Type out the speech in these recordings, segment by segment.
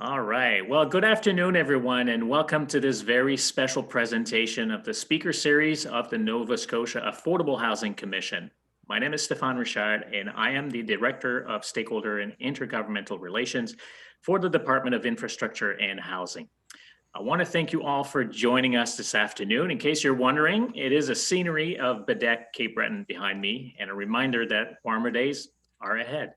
All right. Well, good afternoon, everyone, and welcome to this very special presentation of the Speaker Series of the Nova Scotia Affordable Housing Commission. My name is Stéphane Richard, and I am the Director of Stakeholder and Intergovernmental Relations for the Department of Infrastructure and Housing. I want to thank you all for joining us this afternoon. In case you're wondering, it is a scenery of Bedeque, Cape Breton behind me, and a reminder that warmer days are ahead.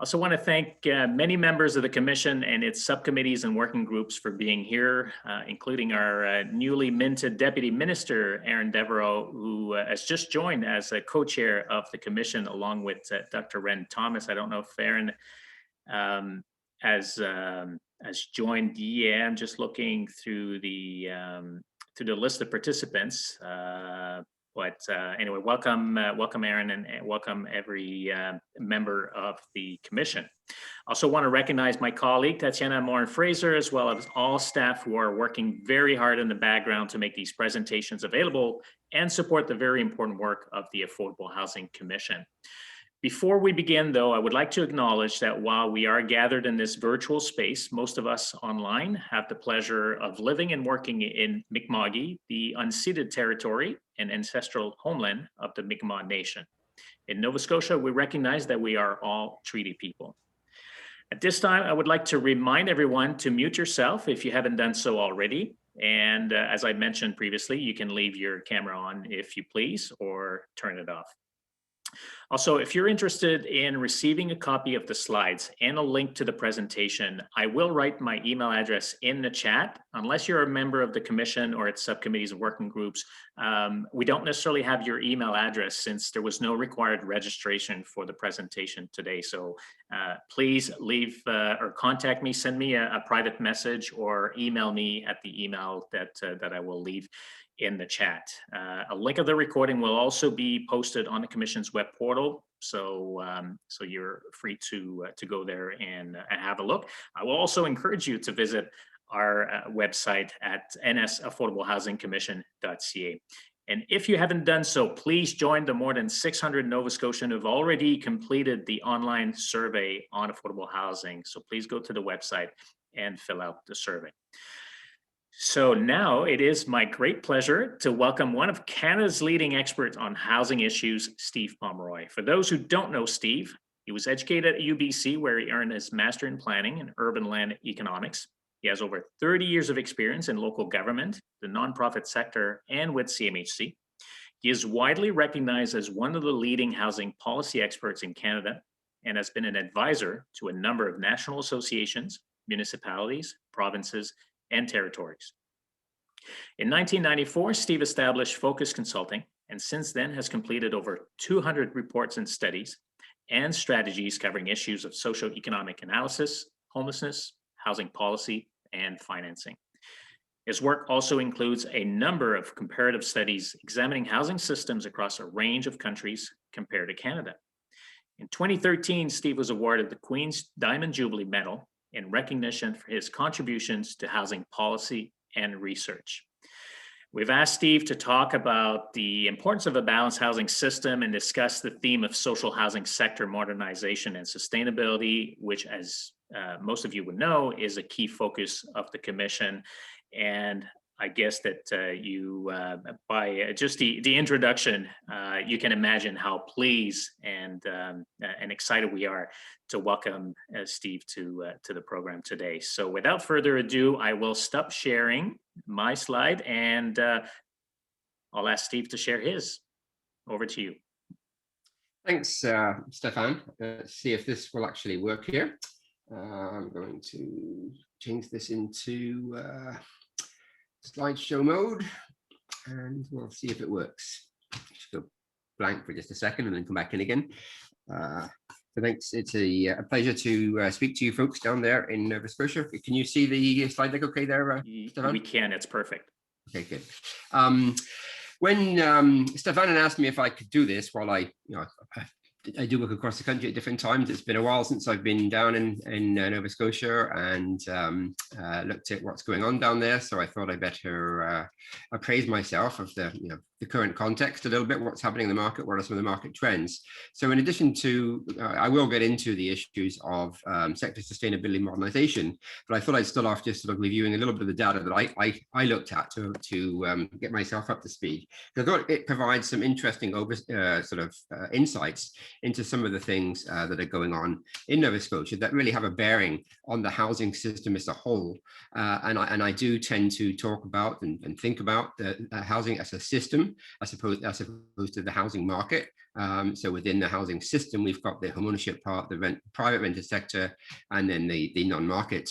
I also want to thank many members of the Commission and its subcommittees and working groups for being here, including our newly minted Deputy Minister, Aaron Devereaux, who has just joined as a co-chair of the Commission, along with Dr. Ren Thomas. I don't know if Aaron has joined. Yeah, I'm just looking through the list of participants. Anyway, welcome Aaron, and welcome every member of the Commission. I also want to recognize my colleague, Tatiana Morin-Fraser, as well as all staff who are working very hard in the background to make these presentations available and support the very important work of the Affordable Housing Commission. Before we begin, though, I would like to acknowledge that while we are gathered in this virtual space, most of us online have the pleasure of living and working in Mi'kma'ki, the unceded territory and ancestral homeland of the Mi'kmaq Nation. In Nova Scotia, we recognize that we are all treaty people. At this time, I would like to remind everyone to mute yourself if you haven't done so already. And as I mentioned previously, you can leave your camera on if you please, or turn it off. Also, if you're interested in receiving a copy of the slides and a link to the presentation, I will write my email address in the chat. Unless you're a member of the Commission or its subcommittees and working groups, we don't necessarily have your email address since there was no required registration for the presentation today. So please leave or contact me, send me a private message, or email me at the email that I will leave in the chat. A link of the recording will also be posted on the Commission's web portal, so you're free to go there and have a look. I will also encourage you to visit our website at nsaffordablehousingcommission.ca. And if you haven't done so, please join the more than 600 Nova Scotians who have already completed the online survey on affordable housing. So please go to the website and fill out the survey. So now it is my great pleasure to welcome one of Canada's leading experts on housing issues, Steve Pomeroy. For those who don't know Steve, he was educated at UBC, where he earned his Master in Planning and Urban Land Economics. He has over 30 years of experience in local government, the nonprofit sector, and with CMHC. He is widely recognized as one of the leading housing policy experts in Canada and has been an advisor to a number of national associations, municipalities, provinces, and territories. In 1994, Steve established Focus Consulting, and since then has completed over 200 reports and studies and strategies covering issues of socio-economic analysis, homelessness, housing policy, and financing. His work also includes a number of comparative studies examining housing systems across a range of countries compared to Canada. In 2013, Steve was awarded the Queen's Diamond Jubilee Medal in recognition for his contributions to housing policy and research. We've asked Steve to talk about the importance of a balanced housing system and discuss the theme of social housing sector modernization and sustainability, which, as most of you would know, is a key focus of the Commission. And I guess that by just the introduction, you can imagine how pleased and excited we are to welcome Steve to the program today. So without further ado, I will stop sharing my slide and I'll ask Steve to share his. Over to you. Thanks, Stéphane. Let's see if this will actually work here. I'm going to change this into slideshow mode, and we'll see if it works. Just go blank for just a second and then come back in again. So thanks. It's a pleasure to speak to you folks down there in Nova Scotia. Can you see the slide deck okay there, Stéphane? We can. It's perfect. Okay, good. When Stéphane asked me if I could do this while I I do work across the country at different times. It's been a while since I've been down in Nova Scotia and looked at what's going on down there. So I thought I better appraise myself of the current context a little bit, what's happening in the market, what are some of the market trends. So in addition to, I will get into the issues of sector sustainability modernization, but I thought I'd start off just sort of reviewing a little bit of the data that I looked at to get myself up to speed. I thought it provides some interesting insights into some of the things that are going on in Nova Scotia that really have a bearing on the housing system as a whole. And I do tend to talk about and think about the housing as a system, as opposed to the housing market. So within the housing system, we've got the homeownership part, the private rented sector, and then the non-market,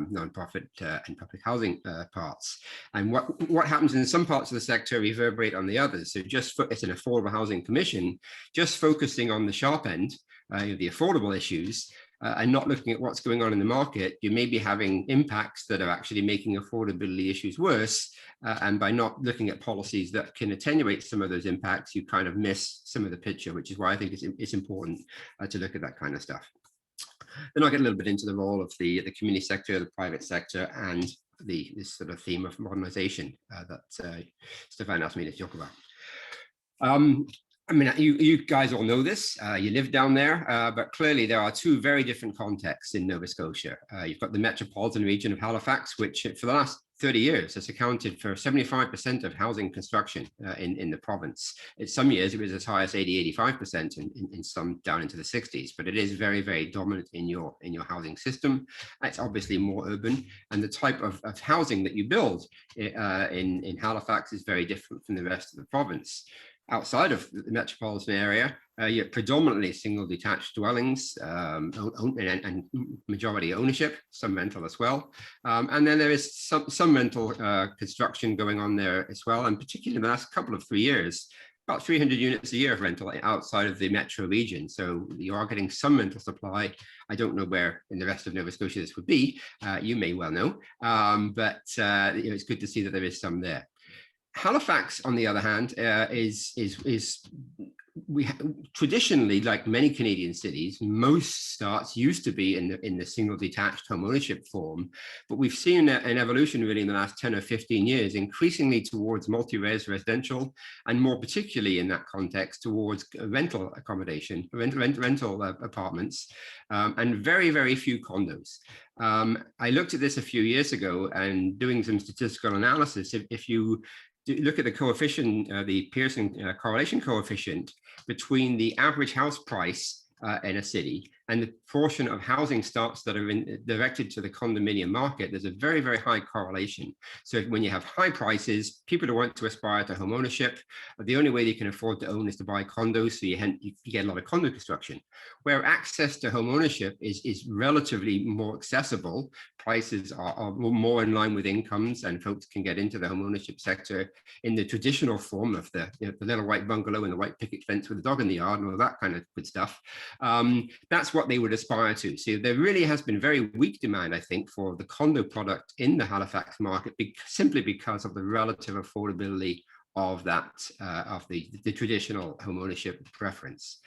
non-profit and public housing parts. And what happens in some parts of the sector reverberate on the others. So it's an affordable housing commission, just focusing on the sharp end, the affordable issues, and not looking at what's going on in the market, you may be having impacts that are actually making affordability issues worse. And by not looking at policies that can attenuate some of those impacts, you kind of miss some of the picture, which is why I think it's important to look at that kind of stuff. Then I'll get a little bit into the role of the community sector, the private sector, and this sort of theme of modernization that Stefan asked me to talk about. I mean, you guys all know this, you live down there, but clearly there are two very different contexts in Nova Scotia. You've got the metropolitan region of Halifax, which for the last 30 years has accounted for 75% of housing construction in the province. In some years, it was as high as 85%, in some down into the 60s, but it is very, very dominant in your housing system. It's obviously more urban, and the type of housing that you build in Halifax is very different from the rest of the province. Outside of the metropolitan area, you're predominantly single detached dwellings and majority ownership, some rental as well. And then there is some rental construction going on there as well. And particularly in the last couple of 3 years, about 300 units a year of rental outside of the metro region. So you are getting some rental supply. I don't know where in the rest of Nova Scotia this would be. You may well know, but it's good to see that there is some there. Halifax, on the other hand, traditionally, like many Canadian cities, most starts used to be in the single detached home ownership form, but we've seen an evolution really in the last 10 or 15 years, increasingly towards multi-res residential, and more particularly in that context towards rental accommodation, rental apartments, and very, very few condos. I looked at this a few years ago and doing some statistical analysis. If you look at the coefficient, the Pearson correlation coefficient between the average house price in a city and the portion of housing starts that are directed to the condominium market, there's a very, very high correlation. So when you have high prices, people who want to aspire to home ownership, the only way they can afford to own is to buy condos, so you get a lot of condo construction. Where access to home ownership is relatively more accessible, prices are more in line with incomes, and folks can get into the home ownership sector in the traditional form of the little white bungalow and the white picket fence with a dog in the yard and all that kind of good stuff. That's what they would aspire to. So there really has been very weak demand, I think, for the condo product in the Halifax market, simply because of the relative affordability of that of the traditional home ownership preference.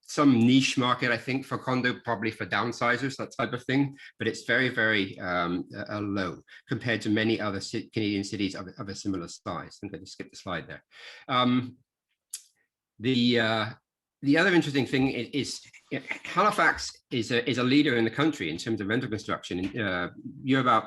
Some niche market, I think, for condo, probably for downsizers, that type of thing, but it's very, very low compared to many other Canadian cities of a similar size. I'm going to skip the slide there. The other interesting thing is Halifax is a leader in the country in terms of rental construction. You're about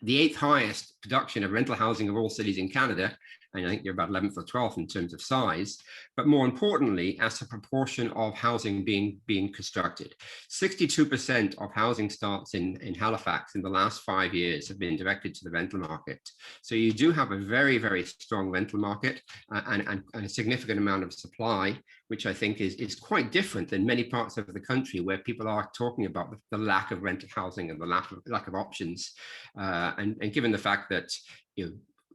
the 8th highest production of rental housing of all cities in Canada, and I think you're about 11th or 12th in terms of size, but more importantly, as a proportion of housing being constructed. 62% of housing starts in Halifax in the last 5 years have been directed to the rental market. So you do have a very, very strong rental market and a significant amount of supply, which I think is quite different than many parts of the country where people are talking about the lack of rental housing and the lack of options. And given the fact that,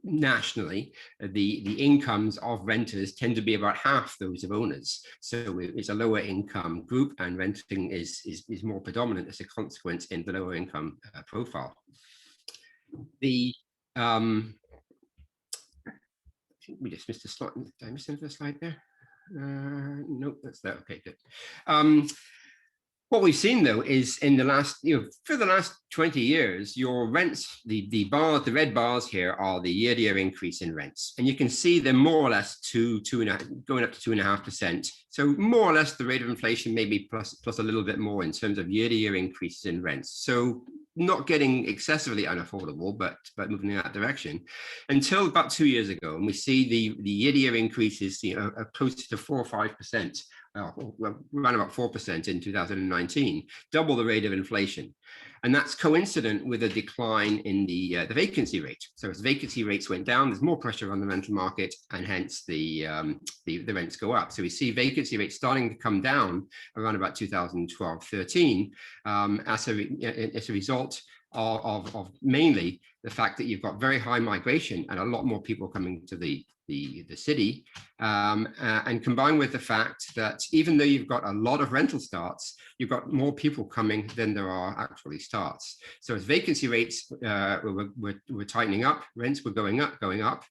nationally, the incomes of renters tend to be about half those of owners. So it's a lower income group, and renting is more predominant as a consequence in the lower income profile. We just missed a slide. Did I miss another slide there? Nope, that's that. Okay, good. What we've seen though is in the last, for the last 20 years, your rents, the red bars here are the year-to-year increase in rents, and you can see they're more or less going up to 2.5%. So more or less the rate of inflation, maybe plus a little bit more in terms of year-to-year increases in rents. So not getting excessively unaffordable, but moving in that direction until about 2 years ago, and we see the year-to-year increases, are close to 4 or 5%. Around about 4% in 2019, double the rate of inflation. And that's coincident with a decline in the vacancy rate. So as vacancy rates went down, there's more pressure on the rental market, and hence the rents go up. So we see vacancy rates starting to come down around about 2012-13 as a result of mainly the fact that you've got very high migration and a lot more people coming to the city, and combined with the fact that even though you've got a lot of rental starts, you've got more people coming than there are actually starts. So as vacancy rates were tightening up, rents were going up.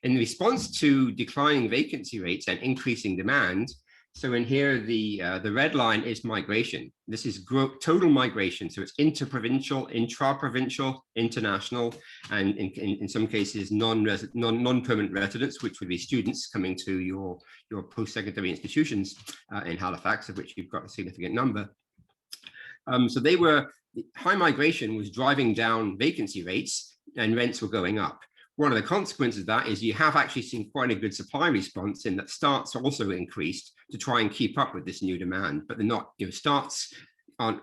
In response to declining vacancy rates and increasing demand, so in here, the red line is migration. This is total migration. So it's interprovincial, intra-provincial, international, and in some cases, non-permanent residents, which would be students coming to your post-secondary institutions in Halifax, of which you've got a significant number. So high migration was driving down vacancy rates, and rents were going up. One of the consequences of that is you have actually seen quite a good supply response in that starts also increased to try and keep up with this new demand, but they're not, starts aren't,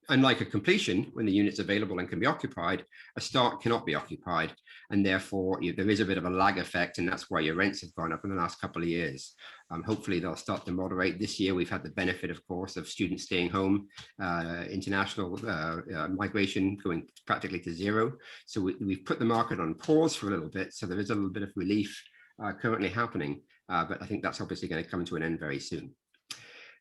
unlike a completion, when the unit's available and can be occupied, a start cannot be occupied. And therefore, there is a bit of a lag effect, and that's why your rents have gone up in the last couple of years. Hopefully, they'll start to moderate. This year, we've had the benefit, of course, of students staying home, international migration going practically to zero. So we've put the market on pause for a little bit. So there is a little bit of relief currently happening, but I think that's obviously going to come to an end very soon.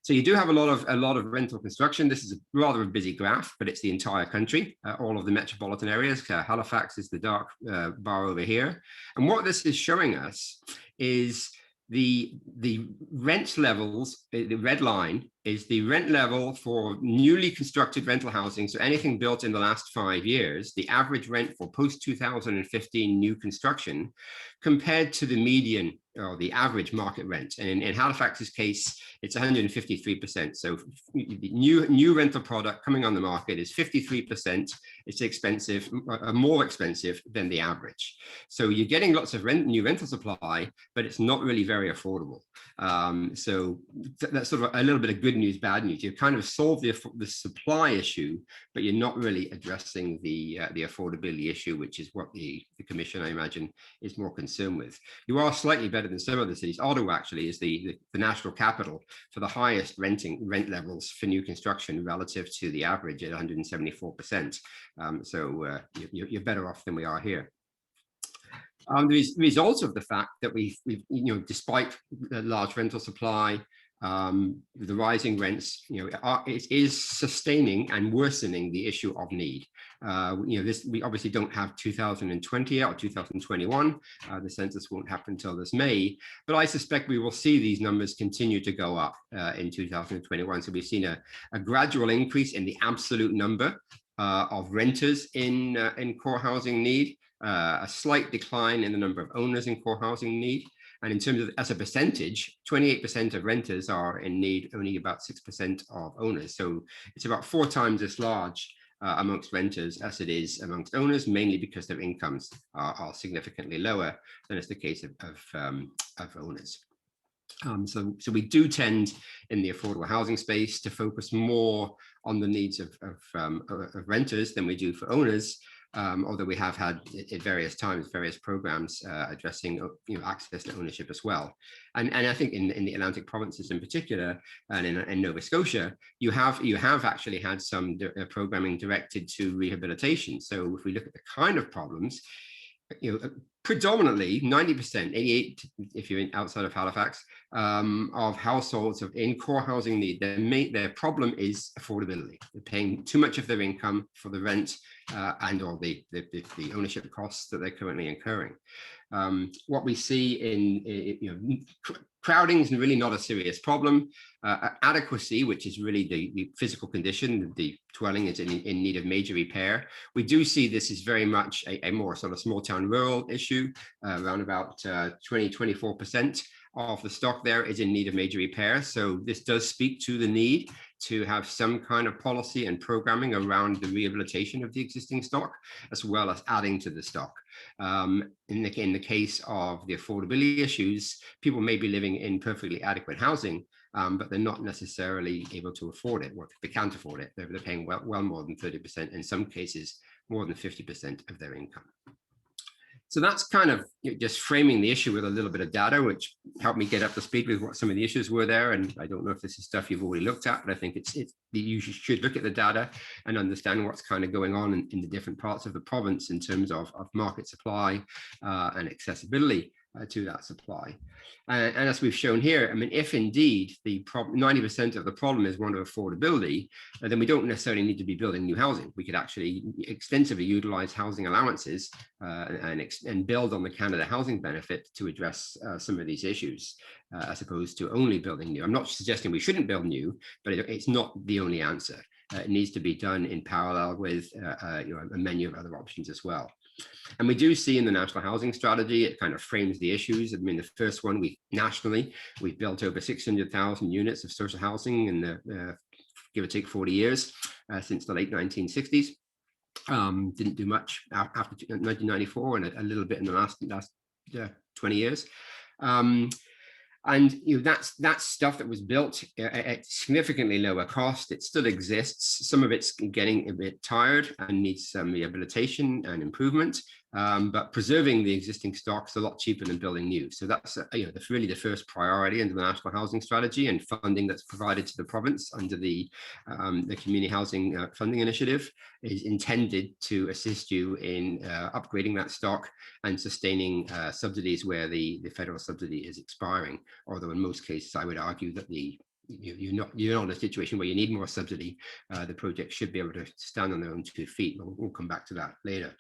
So you do have a lot of rental construction. This is rather a busy graph, but it's the entire country, all of the metropolitan areas. Halifax is the dark bar over here. And what this is showing us is the rent levels. The red line is the rent level for newly constructed rental housing. So anything built in the last 5 years, the average rent for post-2015 new construction compared to the median or the average market rent. And in Halifax's case, it's 153%. So the new rental product coming on the market is 53%. It's expensive, more expensive than the average. So you're getting lots of new rental supply, but it's not really very affordable. So that's sort of a little bit of good news, bad news. You've kind of solved the supply issue, but you're not really addressing the affordability issue, which is what the Commission, I imagine, is more concerned with. You are slightly better than some other cities. Ottawa actually is the national capital for the highest rent levels for new construction relative to the average at 174%. So you're better off than we are here. The results of the fact that we've despite the large rental supply, the rising rents, it is sustaining and worsening the issue of need. We obviously don't have 2020 or 2021. The census won't happen until this May, but I suspect we will see these numbers continue to go up in 2021. So we've seen a gradual increase in the absolute number of renters in core housing need, a slight decline in the number of owners in core housing need. And in terms of, as a percentage, 28% of renters are in need, only about 6% of owners. So it's about 4 times as large amongst renters as it is amongst owners, mainly because their incomes are significantly lower than is the case of owners. So we do tend in the affordable housing space to focus more on the needs of renters than we do for owners. Although we have had at various times various programs addressing access to ownership as well, and I think in the Atlantic provinces in particular, and in Nova Scotia, you have actually had some programming directed to rehabilitation. So if we look at the kind of problems, predominantly 90%, 88 if you're outside of Halifax, of households in core housing need, their problem is affordability. They're paying too much of their income for the rent and all the ownership costs that they're currently incurring. What we see in crowding is really not a serious problem. Adequacy, which is really the physical condition, the dwelling is in need of major repair. We do see this is very much a more sort of small town rural issue. Around about 24% of the stock there is in need of major repair. So this does speak to the need to have some kind of policy and programming around the rehabilitation of the existing stock, as well as adding to the stock. In the case of the affordability issues, people may be living in perfectly adequate housing, but they're not necessarily able to afford it. Well, they can't afford it. They're paying well more than 30%, in some cases, more than 50% of their income. So that's kind of just framing the issue with a little bit of data, which helped me get up to speed with what some of the issues were there. And I don't know if this is stuff you've already looked at, but I think you should look at the data and understand what's kind of going on in the different parts of the province in terms of market supply and accessibility to that supply. And as we've shown here, I mean, if indeed the 90% of the problem is one of affordability, then we don't necessarily need to be building new housing. We could actually extensively utilize housing allowances and build on the Canada housing benefit to address some of these issues, as opposed to only building new. I'm not suggesting we shouldn't build new, but it's not the only answer. It needs to be done in parallel with a menu of other options as well. And we do see in the National Housing Strategy, it kind of frames the issues. I mean, the first one, we've built over 600,000 units of social housing in the give or take 40 years since the late 1960s. Didn't do much after 1994 and a little bit in the last 20 years. And that's stuff that was built at significantly lower cost. It still exists. Some of it's getting a bit tired and needs some rehabilitation and improvement. But preserving the existing stock is a lot cheaper than building new. So that's really the first priority under the National Housing Strategy, and funding that's provided to the province under the Community Housing Funding Initiative is intended to assist you in upgrading that stock and sustaining subsidies where the federal subsidy is expiring. Although in most cases, I would argue that you're not in a situation where you need more subsidy. The project should be able to stand on their own 2 feet. We'll come back to that later.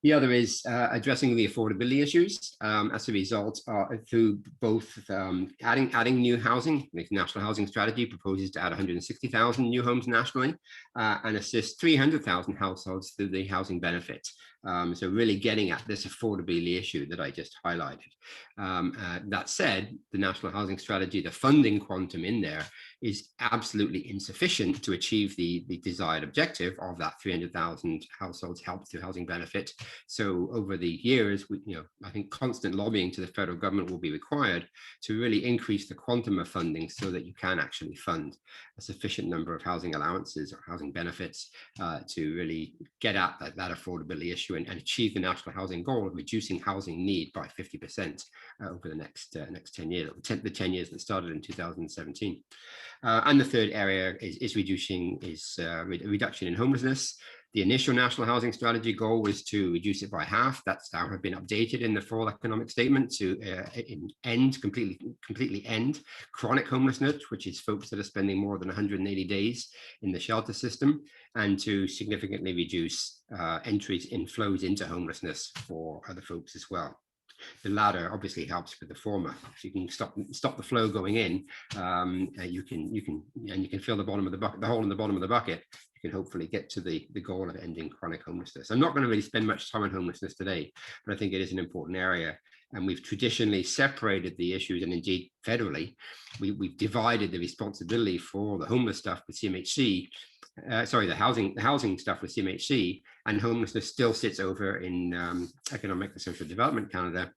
The other is addressing the affordability issues as a result through both adding new housing. The National Housing Strategy proposes to add 160,000 new homes nationally and assist 300,000 households through the housing benefit. So really getting at this affordability issue that I just highlighted. That said, the National Housing Strategy, the funding quantum in there is absolutely insufficient to achieve the desired objective of that 300,000 households helped through housing benefit. So over the years, I think constant lobbying to the federal government will be required to really increase the quantum of funding so that you can actually fund a sufficient number of housing allowances or housing benefits to really get at that affordability issue and achieve the national housing goal of reducing housing need by 50% over the next 10 years, the 10 years that started in 2017. And the third area is reduction in homelessness. The initial National Housing Strategy goal was to reduce it by half. That's now have been updated in the fall economic statement to completely end chronic homelessness, which is folks that are spending more than 180 days in the shelter system, and to significantly reduce entries in flows into homelessness for other folks as well. The latter obviously helps with the former. If you can stop the flow going in, you can fill the bottom of the bucket, the hole in the bottom of the bucket. You can hopefully get to the goal of ending chronic homelessness. I'm not going to really spend much time on homelessness today, but I think it is an important area. And we've traditionally separated the issues, and indeed federally, we've divided the responsibility for the homeless stuff with CMHC. The housing stuff with CMHC, and homelessness still sits over in Economic and Social Development Canada,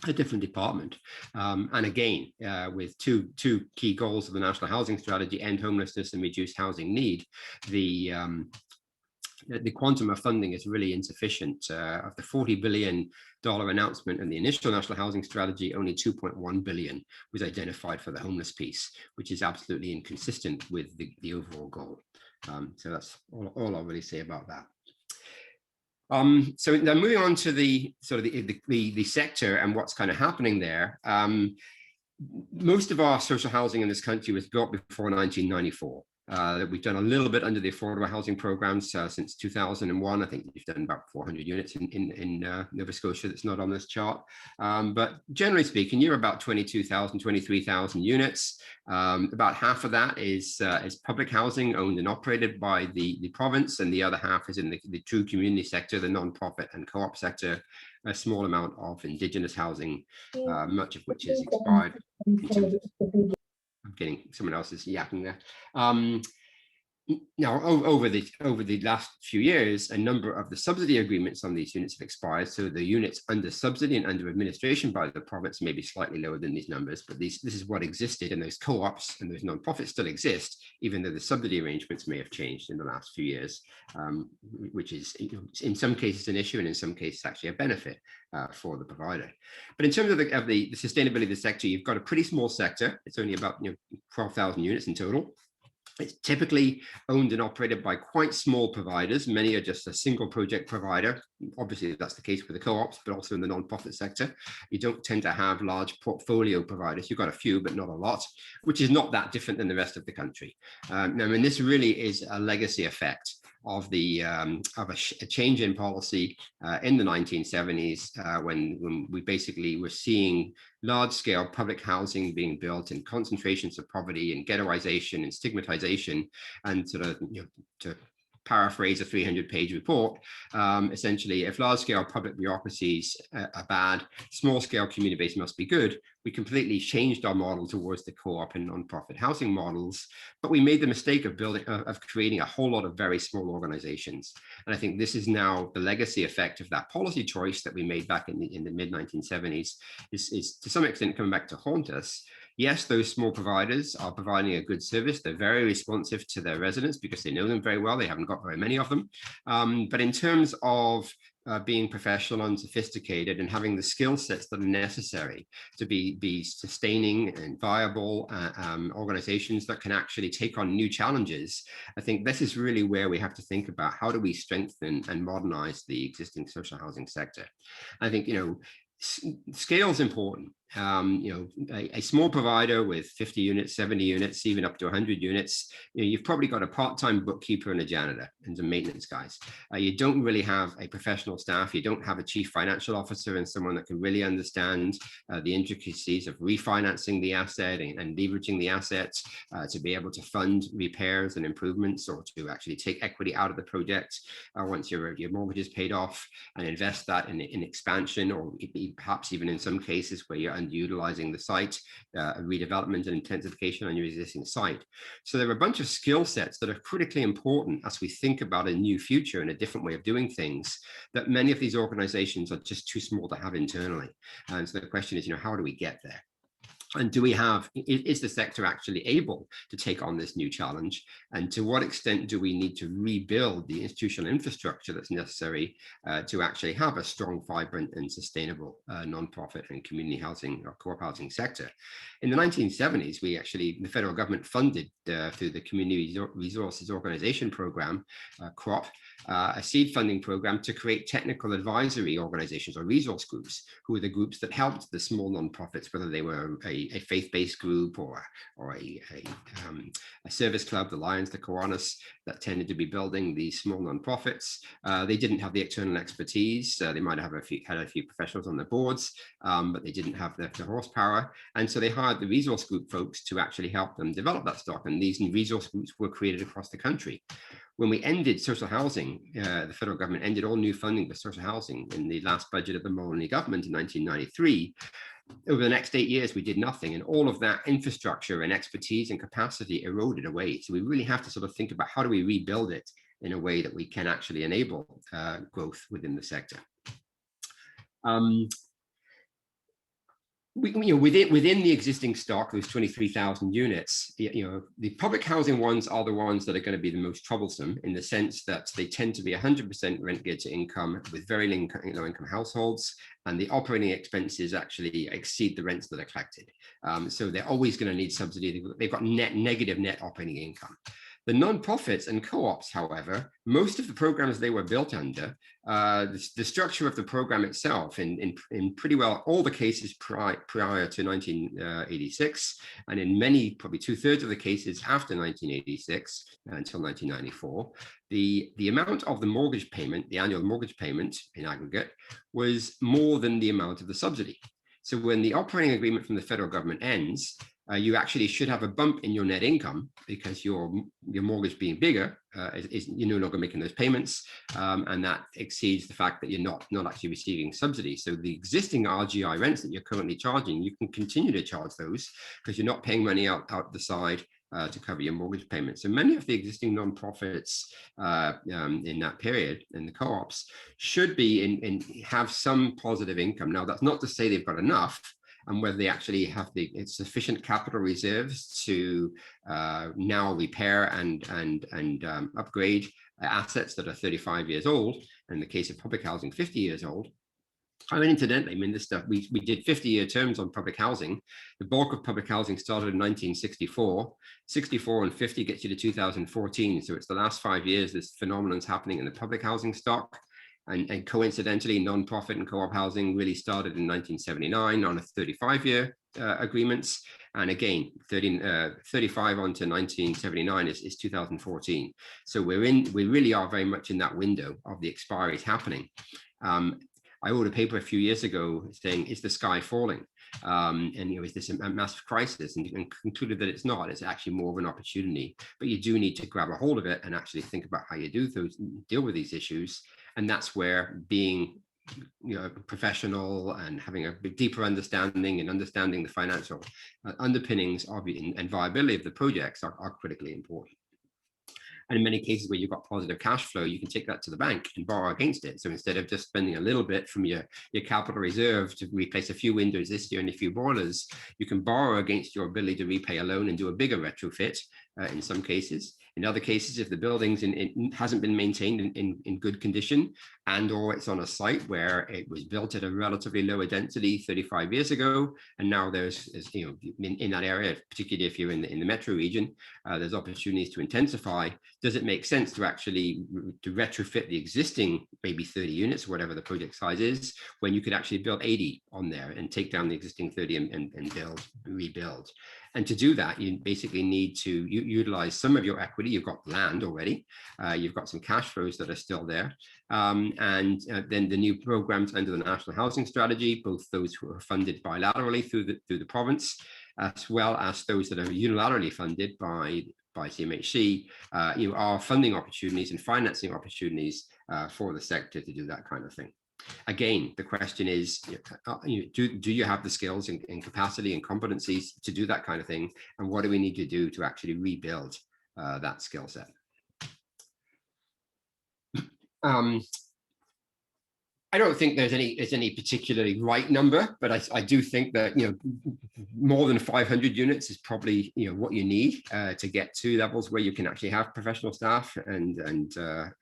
a different department. And again, with two key goals of the National Housing Strategy, end homelessness and reduce housing need, the quantum of funding is really insufficient. Of the $40 billion announcement in the initial National Housing Strategy, only $2.1 billion was identified for the homeless piece, which is absolutely inconsistent with the overall goal. So that's all I'll really say about that. So now moving on to the sort of the sector and what's kind of happening there. Most of our social housing in this country was built before 1994. We've done a little bit under the affordable housing programs since 2001. I think we've done about 400 units in Nova Scotia that's not on this chart. But generally speaking, you're about 22,000, 23,000 units. About half of that is public housing owned and operated by the province, and the other half is in the true community sector, the non-profit and co-op sector. A small amount of Indigenous housing, much of which is expired in terms of, I'm getting someone else's yakking there. Now, over the last few years, a number of the subsidy agreements on these units have expired. So the units under subsidy and under administration by the province may be slightly lower than these numbers, but this is what existed, and those co-ops and those non-profits still exist, even though the subsidy arrangements may have changed in the last few years, which is, in some cases an issue, and in some cases actually a benefit for the provider. But in terms of the sustainability of the sector, you've got a pretty small sector. It's only about 12,000 units in total. It's typically owned and operated by quite small providers. Many are just a single project provider. Obviously, that's the case with the co-ops, but also in the non-profit sector. You don't tend to have large portfolio providers. You've got a few, but not a lot, which is not that different than the rest of the country. I mean, this really is a legacy effect of a change in policy in the 1970s, when we basically were seeing large-scale public housing being built in concentrations of poverty and ghettoization and stigmatization, and sort of, to paraphrase a 300-page report, essentially, if large-scale public bureaucracies are bad, small-scale community-based must be good. We completely changed our model towards the co-op and non-profit housing models, but we made the mistake of creating a whole lot of very small organizations. And I think this is now the legacy effect of that policy choice that we made back in the mid-1970s is to some extent coming back to haunt us. Yes, those small providers are providing a good service. They're very responsive to their residents because they know them very well. They haven't got very many of them. But in terms of being professional and sophisticated and having the skill sets that are necessary to be sustaining and viable organizations that can actually take on new challenges, I think this is really where we have to think about how do we strengthen and modernize the existing social housing sector. I think, scale is important. A small provider with 50 units, 70 units, even up to 100 units, you've probably got a part-time bookkeeper and a janitor and some maintenance guys. You don't really have a professional staff. You don't have a chief financial officer and someone that can really understand the intricacies of refinancing the asset and leveraging the assets to be able to fund repairs and improvements, or to actually take equity out of the project once your mortgage is paid off, and invest that in expansion, or perhaps even in some cases where you're underutilizing the site, redevelopment and intensification on your existing site. So there are a bunch of skill sets that are critically important as we think about a new future and a different way of doing things, that many of these organizations are just too small to have internally. And so the question is, how do we get there? And is the sector actually able to take on this new challenge? And to what extent do we need to rebuild the institutional infrastructure that's necessary to actually have a strong, vibrant and sustainable nonprofit and community housing or co-op housing sector? In the 1970s, the federal government funded through the Community Resources Organization Program, CROP, a seed funding program to create technical advisory organizations or resource groups, who were the groups that helped the small nonprofits, whether they were a faith-based group or a service club, the Lions, the Kiwanis, that tended to be building these small nonprofits. They didn't have the external expertise. They might have had a few professionals on their boards, but they didn't have the horsepower. And so they hired the resource group folks to actually help them develop that stock. And these resource groups were created across the country. When we ended social housing, the federal government ended all new funding for social housing in the last budget of the Mulroney government in 1993. Over the next 8 years, we did nothing, and all of that infrastructure and expertise and capacity eroded away. So we really have to sort of think about how do we rebuild it in a way that we can actually enable growth within the sector. Within the existing stock, those 23,000 units, the public housing ones are the ones that are going to be the most troublesome, in the sense that they tend to be 100% rent geared to income with very low income households, and the operating expenses actually exceed the rents that are collected. So they're always going to need subsidy. They've got negative net operating income. The nonprofits and co-ops, however, most of the programs they were built under, the structure of the program itself, in pretty well all the cases prior to 1986, and in many, probably 2/3 of the cases after 1986 until 1994, the amount of the mortgage payment, the annual mortgage payment in aggregate, was more than the amount of the subsidy. So when the operating agreement from the federal government ends, you actually should have a bump in your net income because your mortgage being bigger, you're no longer making those payments, and that exceeds the fact that you're not actually receiving subsidies. So the existing RGI rents that you're currently charging, you can continue to charge those because you're not paying money out the side to cover your mortgage payments. So many of the existing nonprofits in that period, in the co-ops, should be have some positive income. Now, that's not to say they've got enough, and whether they actually have the sufficient capital reserves to now repair and upgrade assets that are 35 years old. In the case of public housing, 50 years old. I mean, incidentally, this stuff, we did 50-year terms on public housing. The bulk of public housing started in 1964. 64 and 50 gets you to 2014. So it's the last 5 years this phenomenon's happening in the public housing stock. And coincidentally, nonprofit and co-op housing really started in 1979 on a 35-year agreements. And again, 35 on to 1979 is 2014. So we really are very much in that window of the expiries happening. I wrote a paper a few years ago saying, is the sky falling? And is this a massive crisis? And concluded that it's not. It's actually more of an opportunity. But you do need to grab a hold of it and actually think about how you deal with these issues. And that's where being professional and having a deeper understanding and understanding the financial underpinnings of and viability of the projects are critically important. And in many cases where you've got positive cash flow, you can take that to the bank and borrow against it. So instead of just spending a little bit from your capital reserve to replace a few windows this year and a few boilers, you can borrow against your ability to repay a loan and do a bigger retrofit in some cases. In other cases, if the building's hasn't been maintained in good condition, and or it's on a site where it was built at a relatively lower density 35 years ago, and now there's in that area, particularly if you're in the metro region, there's opportunities to intensify. Does it make sense to actually retrofit the existing maybe 30 units, whatever the project size is, when you could actually build 80 on there and take down the existing 30 and rebuild? And to do that, you basically need to utilize some of your equity. You've got land already. You've got some cash flows that are still there. And then the new programs under the National Housing Strategy, both those who are funded bilaterally through the province, as well as those that are unilaterally funded by CMHC, are funding opportunities and financing opportunities for the sector to do that kind of thing. Again, the question is, do you have the skills and capacity and competencies to do that kind of thing? And what do we need to do to actually rebuild that skill set? I don't think there's any particularly right number, but I do think that more than 500 units is probably what you need to get to levels where you can actually have professional staff and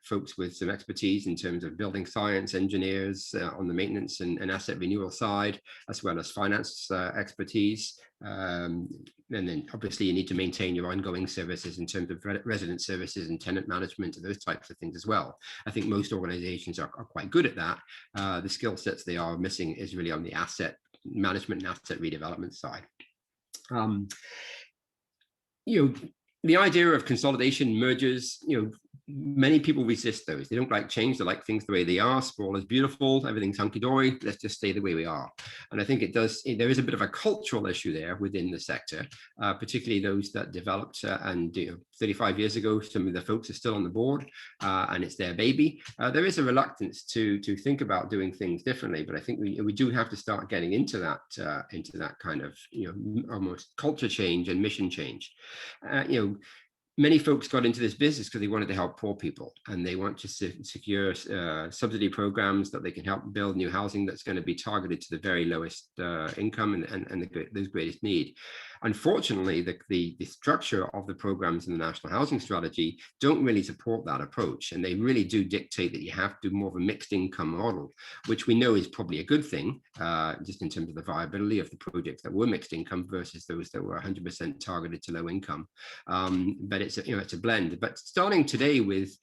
folks with some expertise in terms of building science, engineers on the maintenance and asset renewal side, as well as finance expertise. And then obviously you need to maintain your ongoing services in terms of resident services and tenant management and those types of things as well. I think most organizations are quite good at that. The skill sets they are missing is really on the asset management and asset redevelopment side. The idea of consolidation, mergers, many people resist those. They don't like change. They like things the way they are. Sprawl is beautiful. Everything's hunky-dory. Let's just stay the way we are. And I think there is a bit of a cultural issue there within the sector, particularly those that developed 35 years ago. Some of the folks are still on the board and it's their baby. There is a reluctance to think about doing things differently, but I think we do have to start getting into that kind of almost culture change and mission change. Many folks got into this business because they wanted to help poor people, and they want to secure subsidy programs that they can help build new housing that's going to be targeted to the very lowest income and those greatest need. Unfortunately, the structure of the programs in the National Housing Strategy don't really support that approach. And they really do dictate that you have to do more of a mixed income model, which we know is probably a good thing, just in terms of the viability of the projects that were mixed income versus those that were 100% targeted to low income. But it's a blend. But starting today with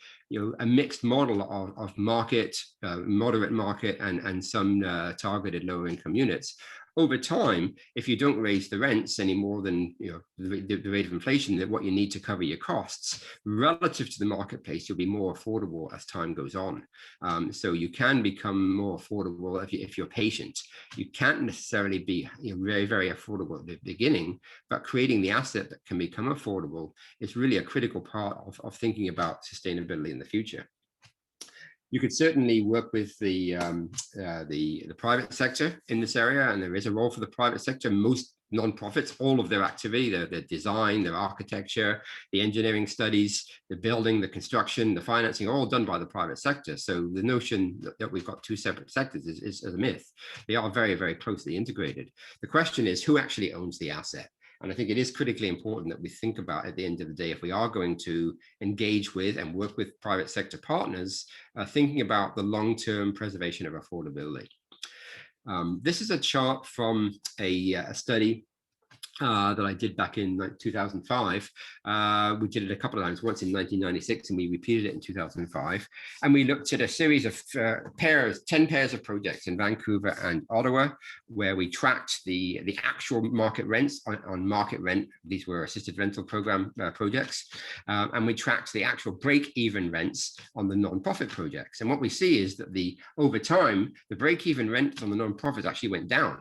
a mixed model of market, moderate market, and some targeted lower income units. Over time, if you don't raise the rents any more than the rate of inflation, that what you need to cover your costs relative to the marketplace, you'll be more affordable as time goes on. So you can become more affordable if you're patient. You can't necessarily be very, very affordable at the beginning, but creating the asset that can become affordable is really a critical part of thinking about sustainability in the future. You could certainly work with the private sector in this area, and there is a role for the private sector. Most nonprofits, all of their activity, their design, their architecture, the engineering studies, the building, the construction, the financing, are all done by the private sector. So the notion that we've got two separate sectors is a myth. They are very, very closely integrated. The question is, who actually owns the asset? And I think it is critically important that we think about, at the end of the day, if we are going to engage with and work with private sector partners, thinking about the long-term preservation of affordability. This is a chart from a study that I did back in 2005. We did it a couple of times, once in 1996, and we repeated it in 2005. And we looked at a series of 10 pairs of projects in Vancouver and Ottawa, where we tracked the actual market rents on market rent. These were assisted rental program projects. And we tracked the actual break-even rents on the nonprofit projects. And what we see is that over time, the break-even rent on the nonprofits actually went down.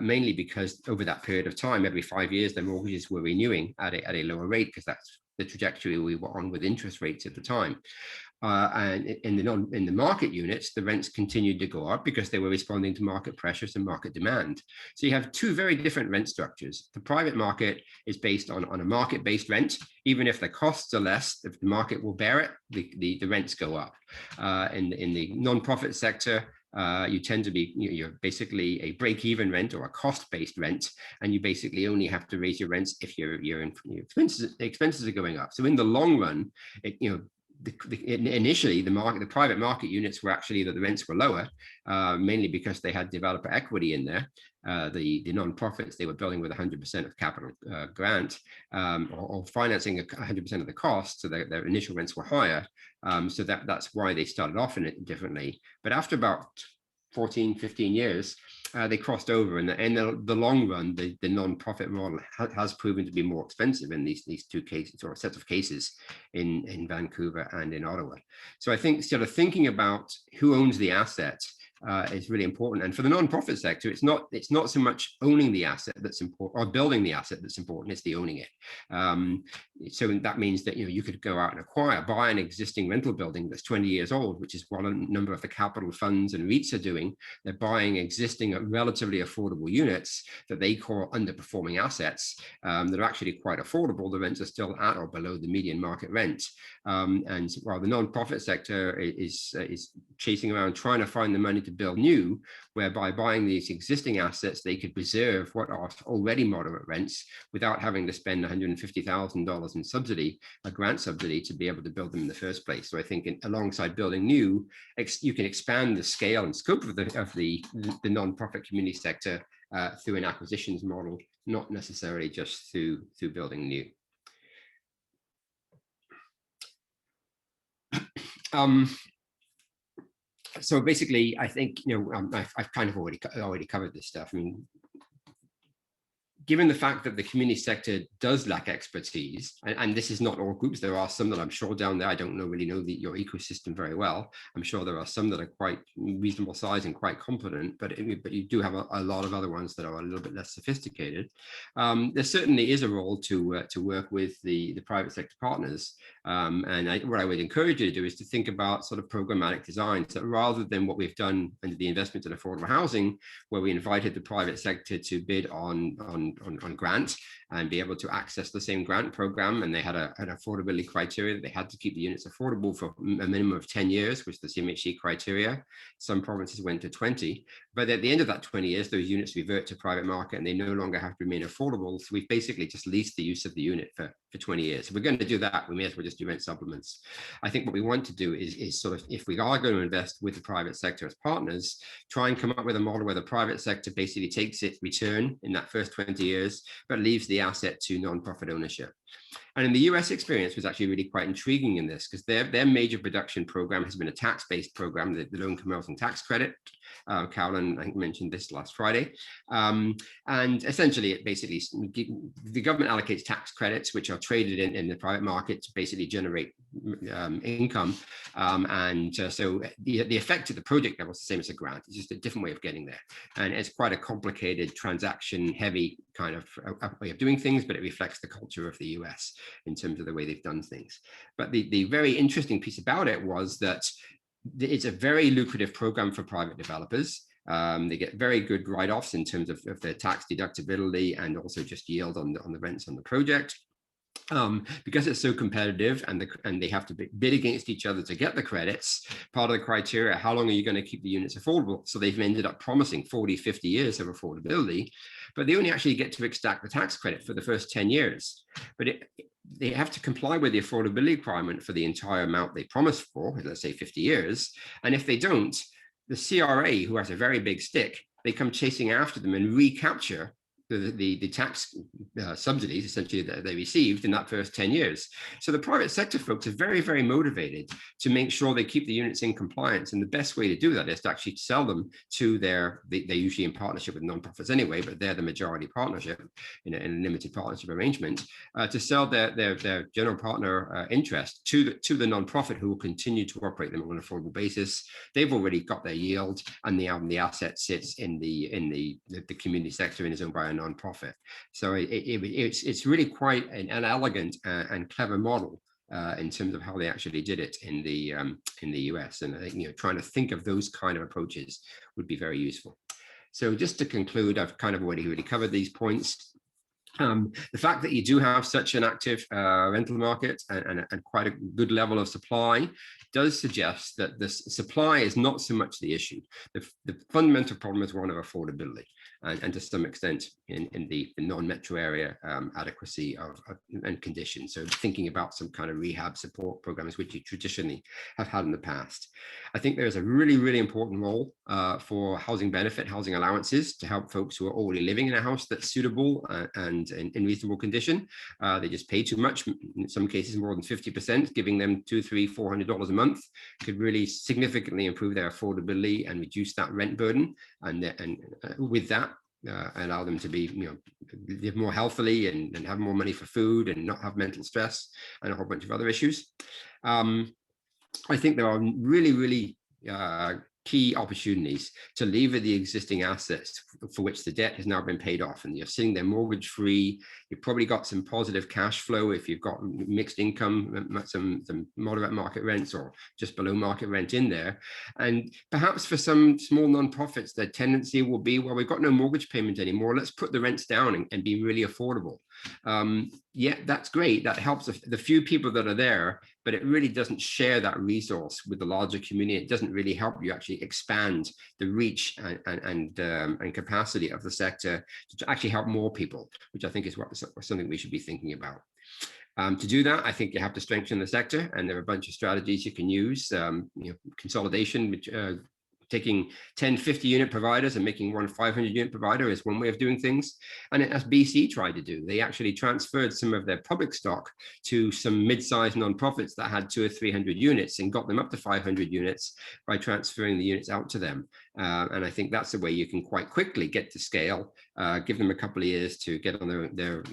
Mainly because over that period of time, every 5 years, the mortgages were renewing at a lower rate, because that's the trajectory we were on with interest rates at the time. And in the market units, the rents continued to go up because they were responding to market pressures and market demand. So you have two very different rent structures. The private market is based on a market-based rent. Even if the costs are less, if the market will bear it, the rents go up. In the nonprofit sector, you tend to be, you're basically a break-even rent or a cost-based rent, and you basically only have to raise your rents if your expenses are going up. So in the long run, initially the private market units were actually that the rents were lower, mainly because they had developer equity in there. The nonprofits, they were building with 100% of capital grant, or financing 100% of the cost, so their initial rents were higher. So that's why they started off in it differently. But after about 14, 15 years, they crossed over, and in the long run, the non-profit model has proven to be more expensive in these two cases, or sets of cases in Vancouver and in Ottawa. So I think sort of thinking about who owns the asset is really important. And for the nonprofit sector, it's not so much owning the asset that's important, or building the asset that's important, it's the owning it. So that means that you could go out and buy an existing rental building that's 20 years old, which is what a number of the capital funds and REITs are doing. They're buying existing relatively affordable units that they call underperforming assets that are actually quite affordable. The rents are still at or below the median market rent. And while the nonprofit sector is chasing around trying to find the money to build new, whereby buying these existing assets, they could preserve what are already moderate rents without having to spend $150,000 in subsidy, a grant subsidy, to be able to build them in the first place. So I think alongside building new, you can expand the scale and scope of the nonprofit community sector through an acquisitions model, not necessarily just through building new. So basically, I think I've kind of already covered this stuff. I mean, given the fact that the community sector does lack expertise, and this is not all groups, there are some that I'm sure down there, I don't really know your ecosystem very well. I'm sure there are some that are quite reasonable size and quite competent, but you do have a lot of other ones that are a little bit less sophisticated. There certainly is a role to work with the private sector partners. And what I would encourage you to do is to think about sort of programmatic design. So rather than what we've done under the investment in affordable housing, where we invited the private sector to bid on on grant and be able to access the same grant program. And they had an affordability criteria that they had to keep the units affordable for a minimum of 10 years, which is the CMHC criteria. Some provinces went to 20, but at the end of that 20 years, those units revert to private market and they no longer have to remain affordable. So we've basically just leased the use of the unit for 20 years. If we're going to do that, we may as well just do rent supplements. I think what we want to do is sort of, if we are going to invest with the private sector as partners, try and come up with a model where the private sector basically takes its return in that first 20 years, but leaves the asset to non-profit ownership. And in the US experience was actually really quite intriguing in this, because their major production program has been a tax-based program, the low-income housing tax credit. Carleton, I think, mentioned this last Friday. And essentially, it basically, the government allocates tax credits, which are traded in the private market to basically generate income. So the effect at the project level is the same as a grant. It's just a different way of getting there. And it's quite a complicated, transaction-heavy kind of way of doing things, but it reflects the culture of the US in terms of the way they've done things. But the very interesting piece about it was that it's a very lucrative program for private developers. They get very good write-offs in terms of their tax deductibility and also just yield on the rents on the project. Because it's so competitive and they have to bid against each other to get the credits, part of the criteria, how long are you going to keep the units affordable? So they've ended up promising 40, 50 years of affordability, but they only actually get to extract the tax credit for the first 10 years. But they have to comply with the affordability requirement for the entire amount they promised for, let's say 50 years. And if they don't, the CRA, who has a very big stick, they come chasing after them and recapture the tax subsidies essentially that they received in that first 10 years. So the private sector folks are very, very motivated to make sure they keep the units in compliance. And the best way to do that is to actually sell them to they're usually in partnership with nonprofits anyway, but they're the majority partnership in a limited partnership arrangement, to sell their general partner interest to the nonprofit, who will continue to operate them on an affordable basis. They've already got their yield, and the asset sits in the community sector and is owned by a nonprofit. So it's really quite an elegant and clever model in terms of how they actually did it in the US. And I think, trying to think of those kind of approaches would be very useful. So just to conclude, I've kind of already really covered these points. The fact that you do have such an active rental market and quite a good level of supply does suggest that the supply is not so much the issue. The fundamental problem is one of affordability, and to some extent in the non-metro area adequacy and conditions. So thinking about some kind of rehab support programs, which you traditionally have had in the past. I think there's a really, really important role for housing benefit, housing allowances, to help folks who are already living in a house that's suitable and in reasonable condition. They just pay too much, in some cases more than 50%, giving them $200, $300, $400 a month could really significantly improve their affordability and reduce that rent burden. And with that, allow them to be, live more healthily and have more money for food and not have mental stress and a whole bunch of other issues. I think there are really, really key opportunities to lever the existing assets for which the debt has now been paid off, and you're sitting there mortgage free. You've probably got some positive cash flow if you've got mixed income, some moderate market rents or just below market rent in there. And perhaps for some small nonprofits, their tendency will be, well, we've got no mortgage payment anymore, let's put the rents down and be really affordable. Yeah, that's great. That helps the few people that are there, but it really doesn't share that resource with the larger community. It doesn't really help you actually expand the reach and capacity of the sector to actually help more people, which I think is something we should be thinking about. To do that, I think you have to strengthen the sector, and there are a bunch of strategies you can use. Consolidation, which taking 10, 50 unit providers and making one 500 unit provider is one way of doing things. And as BC tried to do, they actually transferred some of their public stock to some mid-sized nonprofits that had 200 or 300 units and got them up to 500 units by transferring the units out to them. And I think that's the way you can quite quickly get to scale, give them a couple of years to get on their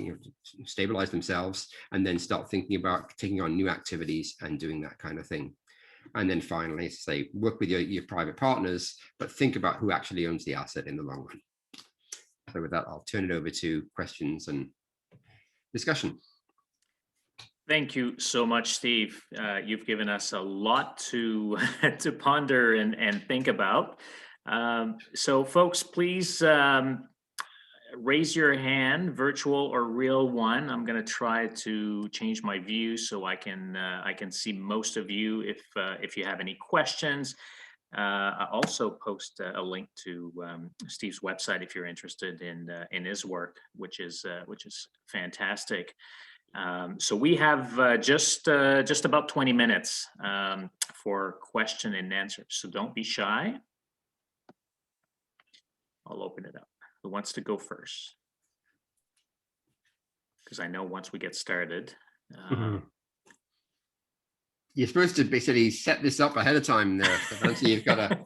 stabilize themselves, and then start thinking about taking on new activities and doing that kind of thing. And then finally, say, work with your private partners, but think about who actually owns the asset in the long run. So with that, I'll turn it over to questions and discussion. Thank you so much, Steve. You've given us a lot to ponder and think about. So folks, please raise your hand, virtual or real one. I'm going to try to change my view so I can see most of you if you have any questions. I also post a link to Steve's website if you're interested in his work, which is fantastic. So we have just about 20 minutes for question and answer. So don't be shy. I'll open it up. Who wants to go first? Because I know once we get started. You're supposed to basically set this up ahead of time there. So you've got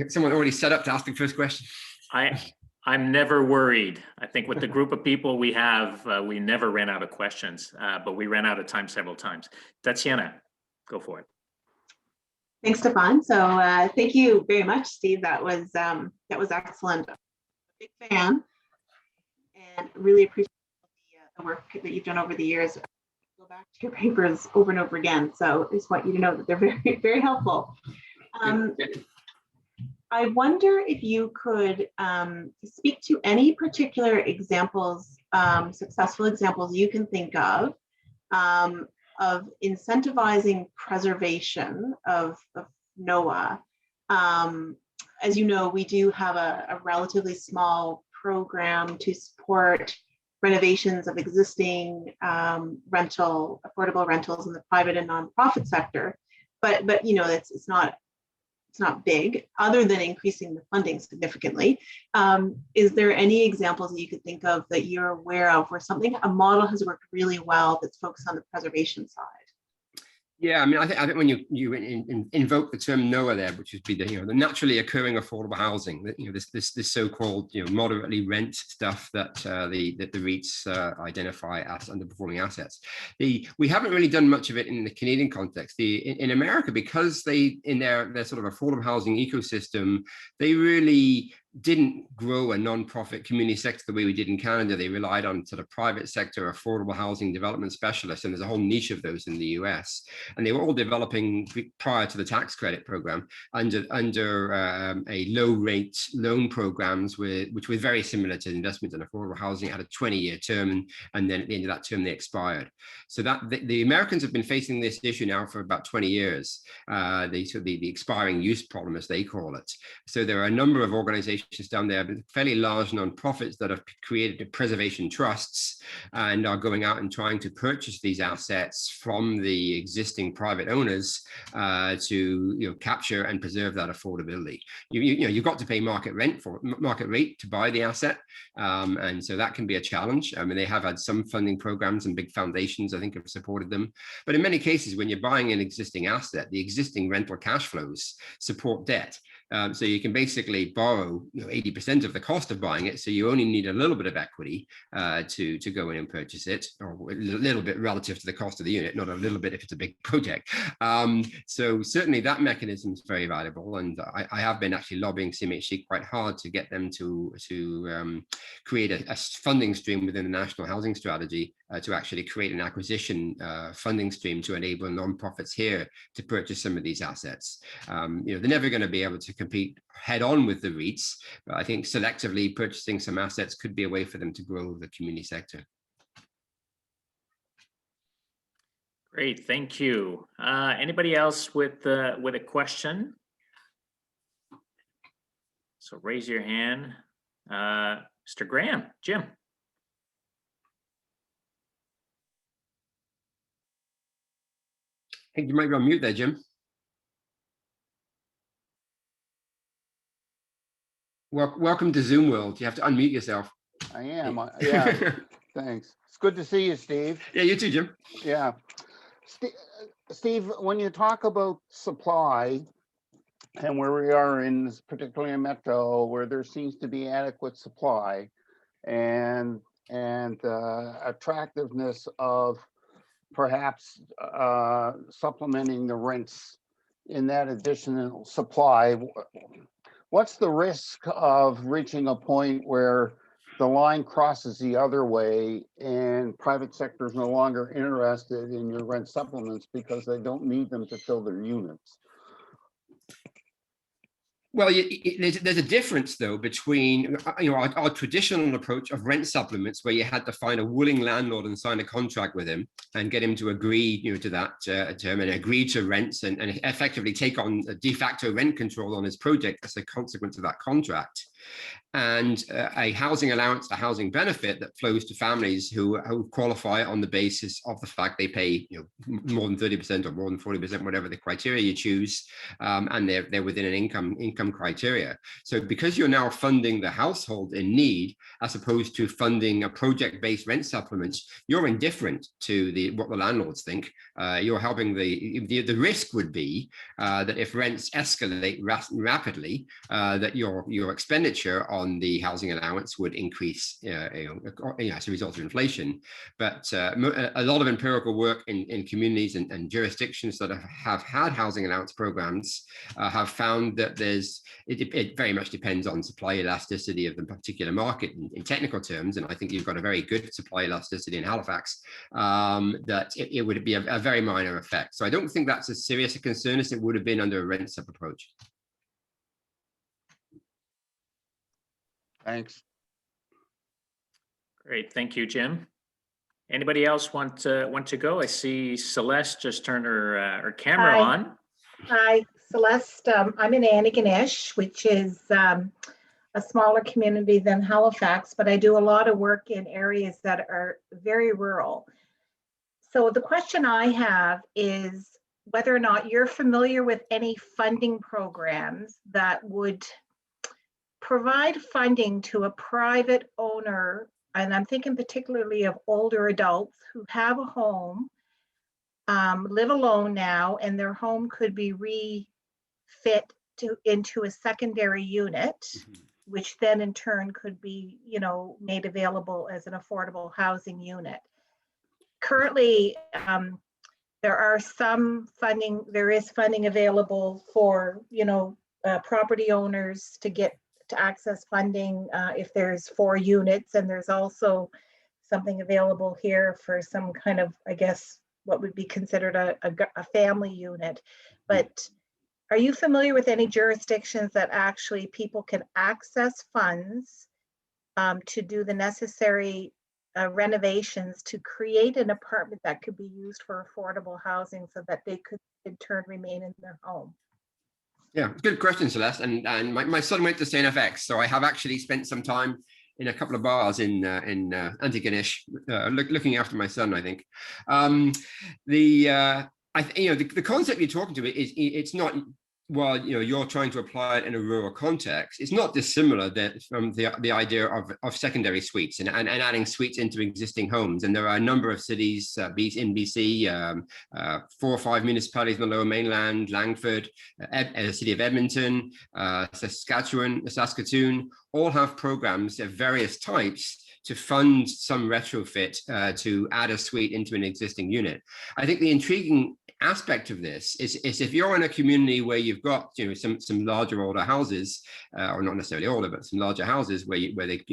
someone already set up to ask the first question. I'm never worried. I think with the group of people we have, we never ran out of questions, but we ran out of time several times. Tatiana, go for it. Thanks, Stefan. So thank you very much, Steve. That was excellent. I'm a big fan, and really appreciate the work that you've done over the years. Go back to your papers over and over again. So I just want you to know that they're very, very helpful. I wonder if you could speak to any particular examples, successful examples you can think of incentivizing preservation of NOAA. As you know, we do have a relatively small program to support renovations of existing affordable rentals in the private and nonprofit sector. But you know, it's not big, other than increasing the funding significantly. Is there any examples that you could think of that you're aware of where a model has worked really well that's focused on the preservation side? Yeah, I mean, I think when you invoke the term NOAA there, which would be the naturally occurring affordable housing, this so-called moderately rent stuff that the REITs identify as underperforming assets. We haven't really done much of it in the Canadian context. In America, because in their sort of affordable housing ecosystem, they really didn't grow a non-profit community sector the way we did in Canada. They relied on sort of private sector affordable housing development specialists, and there's a whole niche of those in the US. And they were all developing prior to the tax credit program under a low rate loan programs which were very similar to investment in affordable housing. It had a 20-year term, and then at the end of that term they expired. So that the Americans have been facing this issue now for about 20 years. The expiring use problem, as they call it. So there are a number of organizations down there, but fairly large nonprofits that have created preservation trusts and are going out and trying to purchase these assets from the existing private owners to capture and preserve that affordability. You've got to pay market rate to buy the asset, and so that can be a challenge. I mean, they have had some funding programs, and big foundations I think have supported them, but in many cases when you're buying an existing asset, the existing rental cash flows support debt. So you can basically borrow 80% of the cost of buying it, so you only need a little bit of equity to go in and purchase it, or a little bit relative to the cost of the unit, not a little bit if it's a big project. So certainly that mechanism is very valuable, and I have been actually lobbying CMHC quite hard to get them to create a funding stream within the National Housing Strategy to actually create an acquisition funding stream to enable nonprofits here to purchase some of these assets. They're never going to be able to compete head on with the REITs, but I think selectively purchasing some assets could be a way for them to grow the community sector. Great, thank you. Anybody else with a question? So raise your hand. Mr. Graham, Jim. I think you might be on mute there, Jim. Welcome to Zoom world. You have to unmute yourself. I am. Yeah. Thanks. It's good to see you, Steve. Yeah, you too, Jim. Yeah. Steve, when you talk about supply and where we are in, particularly in Metro, where there seems to be adequate supply and attractiveness of perhaps supplementing the rents in that additional supply, what's the risk of reaching a point where the line crosses the other way and private sector is no longer interested in your rent supplements because they don't need them to fill their units? Well, there's a difference, though, between our traditional approach of rent supplements, where you had to find a willing landlord and sign a contract with him and get him to agree to that term and agree to rents and effectively take on a de facto rent control on his project as a consequence of that contract. And a housing allowance, a housing benefit that flows to families who qualify on the basis of the fact they pay more than 30% or more than 40%, whatever the criteria you choose, and they're within an income criteria. So because you're now funding the household in need, as opposed to funding a project-based rent supplement, you're indifferent to what the landlords think. You're helping the risk would be that if rents escalate rapidly, that your expenditure on the housing allowance would increase as a result of inflation. But a lot of empirical work in communities and jurisdictions that have had housing allowance programs have found that it very much depends on supply elasticity of the particular market in technical terms. And I think you've got a very good supply elasticity in Halifax, that it would be a very minor effect. So I don't think that's as serious a concern as it would have been under a rent sub approach. Thanks. Great, thank you, Jim. Anybody else want to go? I see Celeste just turned her camera on. Hi, Celeste. I'm in Antigonish, which is a smaller community than Halifax, but I do a lot of work in areas that are very rural. So the question I have is whether or not you're familiar with any funding programs that would provide funding to a private owner, and I'm thinking particularly of older adults who have a home, live alone now, and their home could be refit into a secondary unit, which then in turn could be, made available as an affordable housing unit. Currently, there is funding available for, property owners to access funding if there's 4 units, and there's also something available here for some kind of, I guess, what would be considered a family unit. But are you familiar with any jurisdictions that actually people can access funds to do the necessary renovations to create an apartment that could be used for affordable housing so that they could in turn remain in their home? Yeah, good question, Celeste. And my son went to NSAHC, so I have actually spent some time in a couple of bars in Antigonish, looking after my son, I think. The concept you're talking to it's not, while you're trying to apply it in a rural context, it's not dissimilar from the idea of secondary suites and adding suites into existing homes. And there are a number of cities in BC, 4 or 5 municipalities on the Lower Mainland, Langford, the city of Edmonton, Saskatoon, all have programs of various types to fund some retrofit to add a suite into an existing unit. I think the intriguing aspect of this is if you're in a community where you've got some larger older houses, or not necessarily older, but some larger houses where they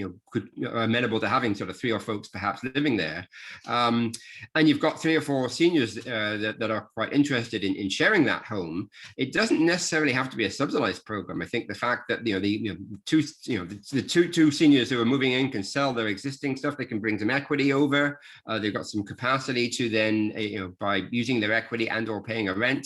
are amenable to having sort of 3 or 4 folks perhaps living there, and you've got 3 or 4 seniors that are quite interested in sharing that home, it doesn't necessarily have to be a subsidized program. I think the fact that the two seniors who are moving in can sell their existing stuff, they can bring some equity over, they've got some capacity to then by using their equity and or paying a rent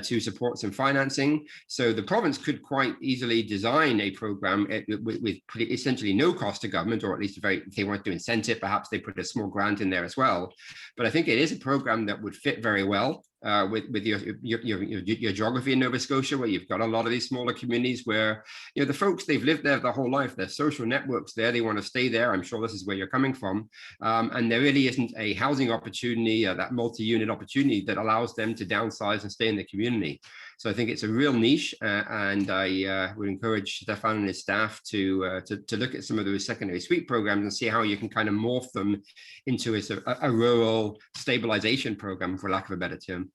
to support some financing. So the province could quite easily design a program with essentially no cost to government, or at least if they want to incentive, perhaps they put a small grant in there as well. But I think it is a program that would fit very well with your geography in Nova Scotia, where you've got a lot of these smaller communities where the folks, they've lived there their whole life, their social networks there, they want to stay there. I'm sure this is where you're coming from, and there really isn't a housing opportunity, that multi-unit opportunity that allows them to downsize and stay in the community. So I think it's a real niche, and I would encourage Stefan and his staff to look at some of those secondary suite programs and see how you can kind of morph them into a rural stabilization program, for lack of a better term.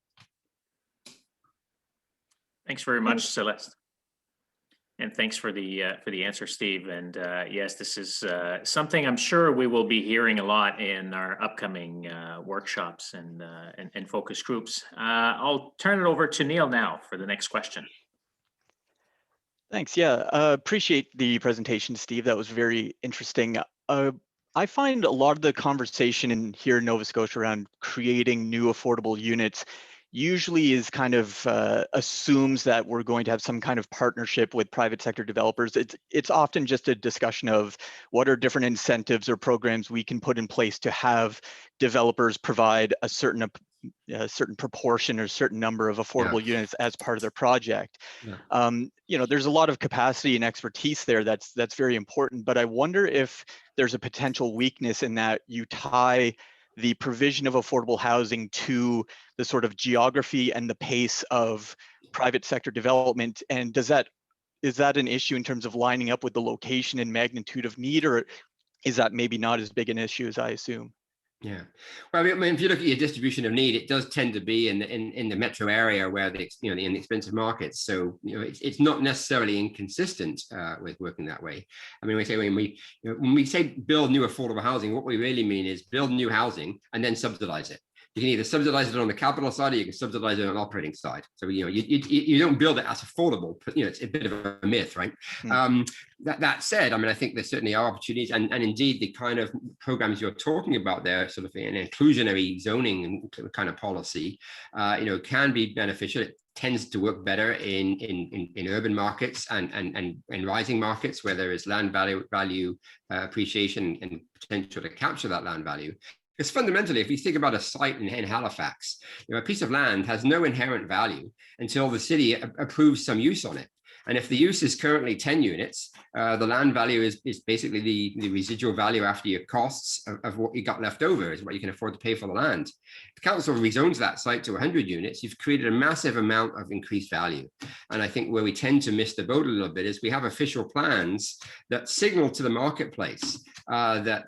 Thanks very much, Celeste. And thanks for the answer, Steve. And yes, this is something I'm sure we will be hearing a lot in our upcoming workshops and focus groups. I'll turn it over to Neil now for the next question. Thanks. Yeah, appreciate the presentation, Steve. That was very interesting. I find a lot of the conversation here in Nova Scotia around creating new affordable units usually is kind of assumes that we're going to have some kind of partnership with private sector developers. It's often just a discussion of what are different incentives or programs we can put in place to have developers provide a certain proportion or certain number of affordable units as part of their project. You know, there's a lot of capacity and expertise there that's very important, but I wonder if there's a potential weakness in that you tie the provision of affordable housing to the sort of geography and the pace of private sector development. And is that an issue in terms of lining up with the location and magnitude of need, or is that maybe not as big an issue as I assume? Yeah, well, I mean, if you look at your distribution of need, it does tend to be in the metro area where in the expensive markets. So it's not necessarily inconsistent with working that way. I mean, when we say build new affordable housing, what we really mean is build new housing and then subsidize it. You can either subsidize it on the capital side or you can subsidize it on the operating side. So, you don't build it as affordable, but, it's a bit of a myth, right? That said, I mean, I think there certainly are opportunities and indeed the kind of programs you're talking about there, sort of an inclusionary zoning kind of policy, can be beneficial. It tends to work better in urban markets and rising markets where there is land value appreciation and potential to capture that land value. Because fundamentally, if you think about a site in Halifax, a piece of land has no inherent value until the city approves some use on it. And if the use is currently 10 units, the land value is basically the residual value after your costs of what you got left over is what you can afford to pay for the land. If the council rezones that site to 100 units, you've created a massive amount of increased value. And I think where we tend to miss the boat a little bit is we have official plans that signal to the marketplace that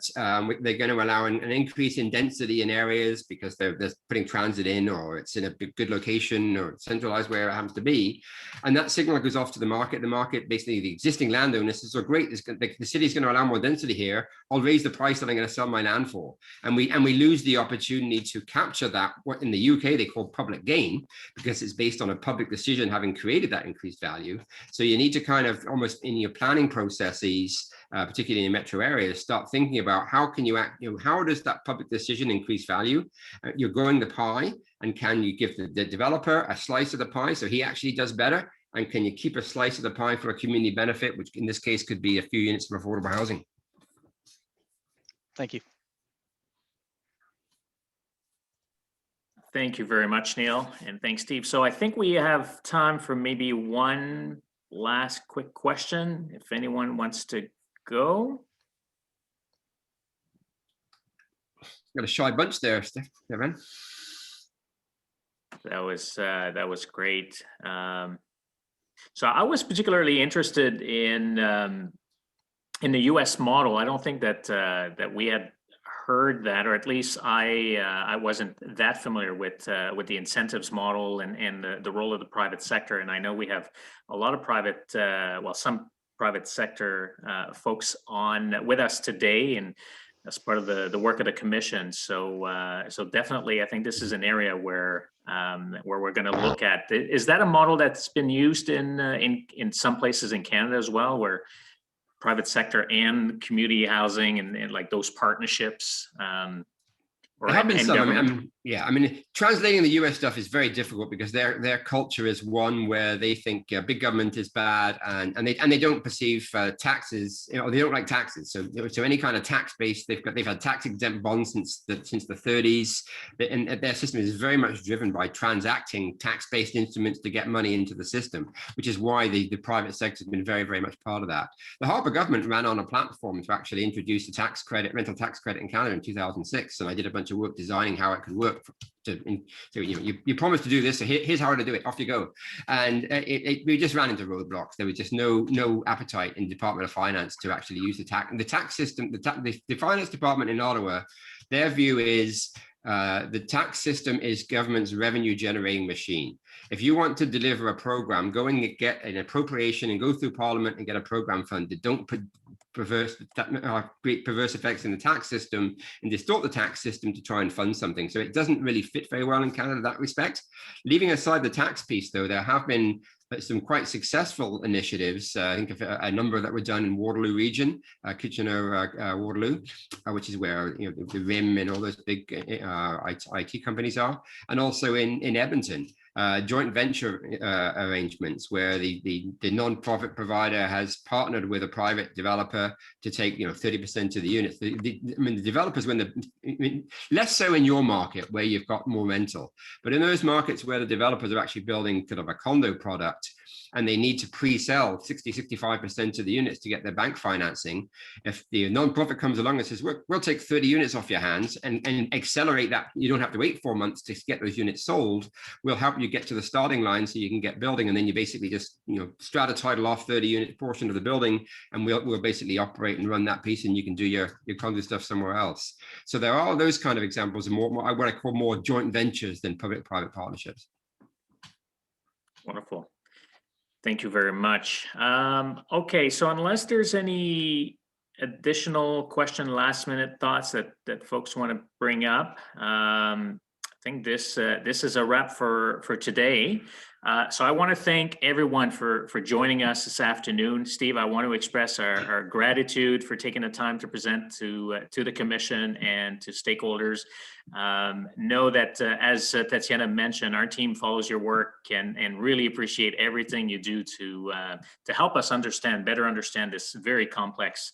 they're going to allow an increase in density in areas because they're putting transit in, or it's in a good location or centralized where it happens to be. And that signal goes off to the market. The market, basically the existing landowners, is so great. The city's going to allow more density here. I'll raise the price that I'm going to sell my land for. And we lose the opportunity to capture that, what in the UK they call public gain, because it's based on a public decision having created that increased value. So you need to kind of almost in your planning processes, particularly in metro areas, start thinking about how can you act, how does that public decision increase value? You're growing the pie, and can you give the developer a slice of the pie so he actually does better? And can you keep a slice of the pie for a community benefit, which in this case could be a few units of affordable housing? Thank you. Thank you very much, Neil, and thanks, Steve. So I think we have time for maybe one last quick question, if anyone wants to go. Got a shy bunch there, Stefan. That was great. So I was particularly interested in the U.S. model. I don't think that we had heard that, or at least I wasn't that familiar with the incentives model and the role of the private sector. And I know we have a lot of some private sector folks on with us today, and as part of the work of the commission. So definitely, I think this is an area where we're going to look at. Is that a model that's been used in some places in Canada as well, where private sector and community housing and like those partnerships? There have been some. I mean, translating the US stuff is very difficult because their culture is one where they think big government is bad, and they don't perceive taxes. They don't like taxes. So any kind of tax base, they've had tax exempt bonds since the 30s, and their system is very much driven by transacting tax based instruments to get money into the system, which is why the private sector has been very, very much part of that. The Harper government ran on a platform to actually introduce the rental tax credit in Canada in 2006, and I did a bunch of work designing how it could work. You promised to do this, so here's how to do it. Off you go. And we just ran into roadblocks. There was just no appetite in the Department of Finance to actually use the tax system. The finance department in Ottawa, their view is the tax system is government's revenue generating machine. If you want to deliver a program, go and get an appropriation and go through Parliament and get a program funded. Don't create perverse effects in the tax system and distort the tax system to try and fund something. So it doesn't really fit very well in Canada in that respect. Leaving aside the tax piece, though, there have been some quite successful initiatives. I think of a number that were done in Waterloo region, Kitchener, Waterloo, which is where the RIM and all those big IT companies are, and also in Edmonton. Joint venture arrangements where the non-profit provider has partnered with a private developer to take 30% of the units. The developers, less so in your market where you've got more rental, but in those markets where the developers are actually building kind of a condo product and they need to pre-sell 60-65% of the units to get their bank financing. If the non-profit comes along and says, we'll take 30 units off your hands and accelerate that, you don't have to wait 4 months to get those units sold. We'll help you get to the starting line so you can get building, and then you basically just strata title off 30 unit portion of the building, and we'll basically operate and run that piece, and you can do your condo stuff somewhere else. So there are those kind of examples of more what I call more joint ventures than public-private partnerships. Wonderful. Thank you very much. Okay, so unless there's any additional question, last minute thoughts that folks want to bring up, I think this is a wrap for today. So I want to thank everyone for joining us this afternoon. Steve, I want to express our gratitude for taking the time to present to the commission and to stakeholders. Know that as Tatiana mentioned, our team follows your work and really appreciate everything you do to help us better understand this very complex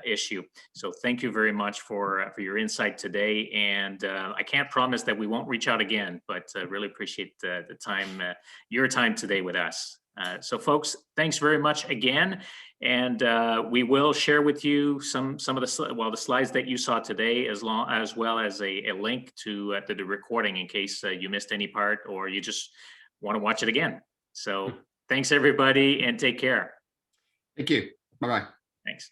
issue. So thank you very much for your insight today. And I can't promise that we won't reach out again, but really appreciate the time, your time today with us. So folks, thanks very much again. And we will share with you some of the slides that you saw today, as well as a link to the recording in case you missed any part or you just want to watch it again. So thanks everybody and take care. Thank you. Bye-bye. Thanks.